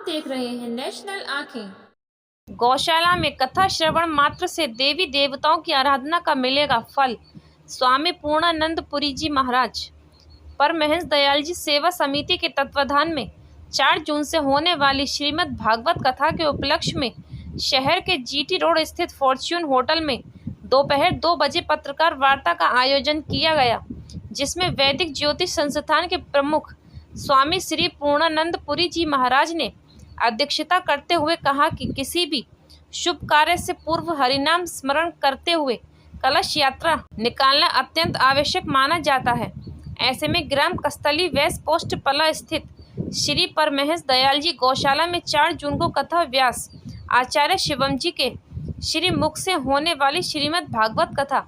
आप देख रहे हैं नेशनल आंखें। गौशाला में कथा श्रवण मात्र से देवी देवताओं की आराधना का मिलेगा फल। स्वामी पूर्णानंद पुरी जी महाराज परमहंस दयाल जी सेवा समिति के तत्वाधान में 4 जून से होने वाली श्रीमद् भागवत कथा के उपलक्ष्य में शहर के जीटी रोड स्थित फॉर्च्यून होटल में दोपहर 2 बजे पत्रकार वार्ता का आयोजन किया गया, जिसमें वैदिक ज्योतिष संस्थान के प्रमुख स्वामी श्री पूर्णानंद पुरी जी महाराज ने अध्यक्षता करते हुए कहा कि किसी भी शुभ कार्य से पूर्व हरिनाम स्मरण करते हुए कलश यात्रा निकालना अत्यंत आवश्यक माना जाता है। ऐसे में ग्राम कस्तली वेस्ट पोस्ट पला स्थित श्री परमहंस दयाल जी गौशाला में 4 जून को कथा व्यास आचार्य शिवम जी के श्री मुख से होने वाली श्रीमद् भागवत कथा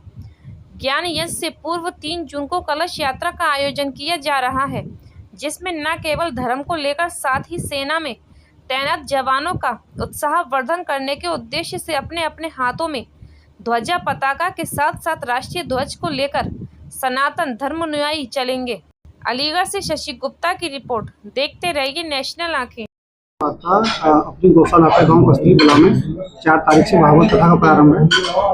ज्ञान यज्ञ से पूर्व 3 जून को कलश यात्रा का आयोजन किया जा रहा है, जिसमें न केवल धर्म को लेकर साथ ही सेना में तैनात जवानों का उत्साह वर्धन करने के उद्देश्य से अपने अपने हाथों में ध्वजा पताका के साथ साथ राष्ट्रीय ध्वज को लेकर सनातन धर्मानुयायी चलेंगे। अलीगढ़ से शशि गुप्ता की रिपोर्ट। देखते रहिए नेशनल आंखें। अपनी गौशाला पे गाँव कस्तली बला में 4 तारीख से भागवत कथा का प्रारंभ है,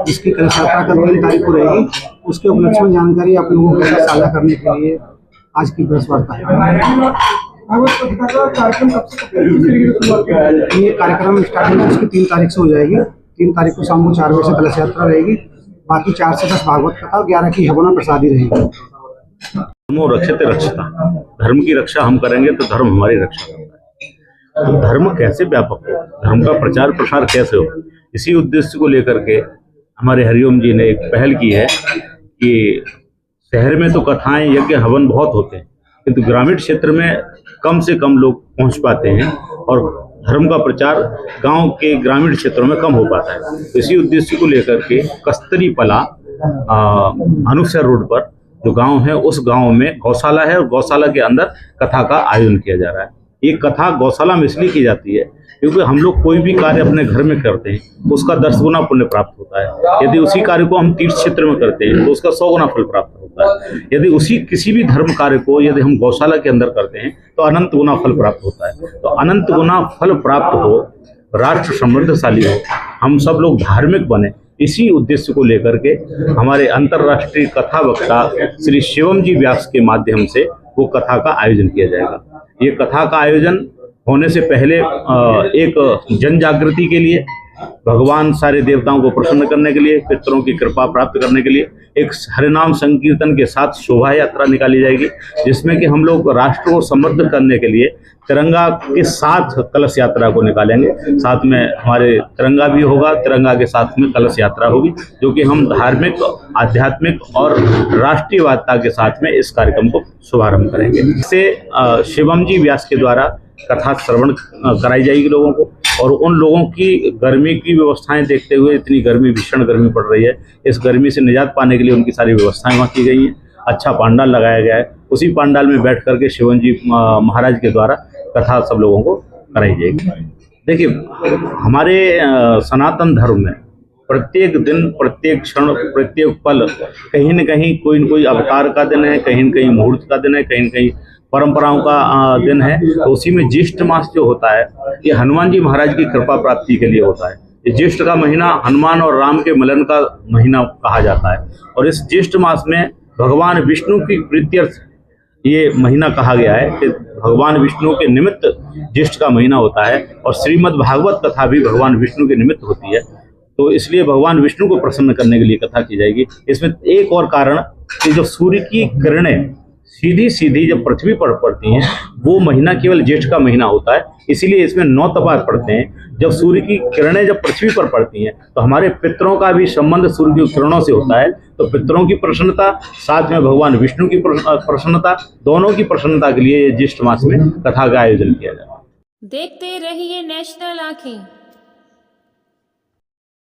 जिसकी कलश यात्रा का 3 तारीख को रहेगी। उसके उपलक्ष्य में जानकारी आप लोगों के साथ साझा करने के लिए आज की प्रेस वार्ता है। ये कार्यक्रम स्टार्टिंग उसकी 3 तारीख से हो जाएगी। 3 तारीख को शाम को 4 बजे से कलश यात्रा रहेगी। बाकी 4 से 10 भागवत कथा, 11 की हवना प्रसादी रहेगी। रक्षते रक्षता, धर्म की रक्षा हम करेंगे तो धर्म हमारी रक्षा करता है। तो धर्म कैसे व्यापक हो, धर्म का प्रचार प्रसार कैसे हो, इसी उद्देश्य को लेकर के हमारे हरिओम जी ने एक पहल की है कि शहर में तो कथाएं यज्ञ हवन बहुत होते हैं, किंतु ग्रामीण क्षेत्र में कम से कम लोग पहुंच पाते हैं और धर्म का प्रचार गांव के ग्रामीण क्षेत्रों में कम हो पाता है। तो इसी उद्देश्य को लेकर के कस्तरी पला अनुसर रोड पर जो गांव है, उस गांव में गौशाला है और गौशाला के अंदर कथा का आयोजन किया जा रहा है। ये कथा गौशाला में इसलिए की जाती है क्योंकि हम लोग कोई भी कार्य अपने घर में करते हैं उसका 10 गुना पुण्य प्राप्त होता है। यदि उसी कार्य को हम तीर्थ क्षेत्र में करते हैं तो उसका 100 गुना फल प्राप्त होता है। यदि उसी किसी भी धर्म कार्य को यदि हम गौशाला के अंदर करते हैं तो अनंत गुना फल प्राप्त होता है। तो अनंत गुना फल प्राप्त हो, राष्ट्र समृद्धशाली हो, हम सब लोग धार्मिक बने, इसी उद्देश्य को लेकर के हमारे अंतर्राष्ट्रीय कथा वक्ता श्री शिवम जी व्यास के माध्यम से वो कथा का आयोजन किया जाएगा। ये कथा का आयोजन होने से पहले एक जन जागृति के लिए, भगवान सारे देवताओं को प्रसन्न करने के लिए, पितरों की कृपा प्राप्त करने के लिए एक हरिनाम संकीर्तन के साथ शोभा यात्रा निकाली जाएगी, जिसमें कि हम लोग राष्ट्र को समृद्ध करने के लिए तिरंगा के साथ कलश यात्रा को निकालेंगे। साथ में हमारे तिरंगा भी होगा, तिरंगा के साथ में कलश यात्रा होगी, जो कि हम धार्मिक, आध्यात्मिक और राष्ट्रीयवादता के साथ में इस कार्यक्रम को शुभारंभ करेंगे। इससे शिवम जी व्यास के द्वारा कथा श्रवण कराई जाएगी लोगों को, और उन लोगों की गर्मी की व्यवस्थाएं देखते हुए, इतनी गर्मी, भीषण गर्मी पड़ रही है, इस गर्मी से निजात पाने के लिए उनकी सारी व्यवस्थाएं वहाँ की गई हैं। अच्छा पांडाल लगाया गया है, उसी पांडाल में बैठ करके शिवम जी महाराज के द्वारा कथा सब लोगों को कराई जाएगी। देखिए, हमारे सनातन धर्म में प्रत्येक दिन, प्रत्येक क्षण, प्रत्येक पल कहीं न कहीं कोई न कोई अवतार का दिन है, कहीं न कहीं मुहूर्त का दिन है, कहीं न कहीं परंपराओं का दिन है। तो उसी में ज्येष्ठ मास जो होता है, ये हनुमान जी महाराज की कृपा प्राप्ति के लिए होता है। ये ज्येष्ठ का महीना हनुमान और राम के मिलन का महीना कहा जाता है, और इस ज्येष्ठ मास में भगवान विष्णु की प्रीत्यर्थ ये महीना कहा गया है कि भगवान विष्णु के निमित्त ज्येष्ठ का महीना होता है, और श्रीमद् भागवत कथा भी भगवान विष्णु के निमित्त होती है। तो इसलिए भगवान विष्णु को प्रसन्न करने के लिए कथा की जाएगी। इसमें एक और कारण कि जो सूर्य की किरणें सीधी सीधी जब पृथ्वी पर पड़ती हैं, वो महीना केवल ज्येष्ठ का महीना होता है, इसीलिए इसमें 9 तपात पड़ते हैं। जब सूर्य की किरणें जब पृथ्वी पर पड़ती हैं तो हमारे पितरों का भी संबंध सूर्य की किरणों से होता है। तो पितरों की प्रसन्नता, साथ में भगवान विष्णु की प्रसन्नता, दोनों की प्रसन्नता के लिए ज्येष्ठ मास में कथा का आयोजन किया जाता है। देखते रहिए नेशनल आंखें।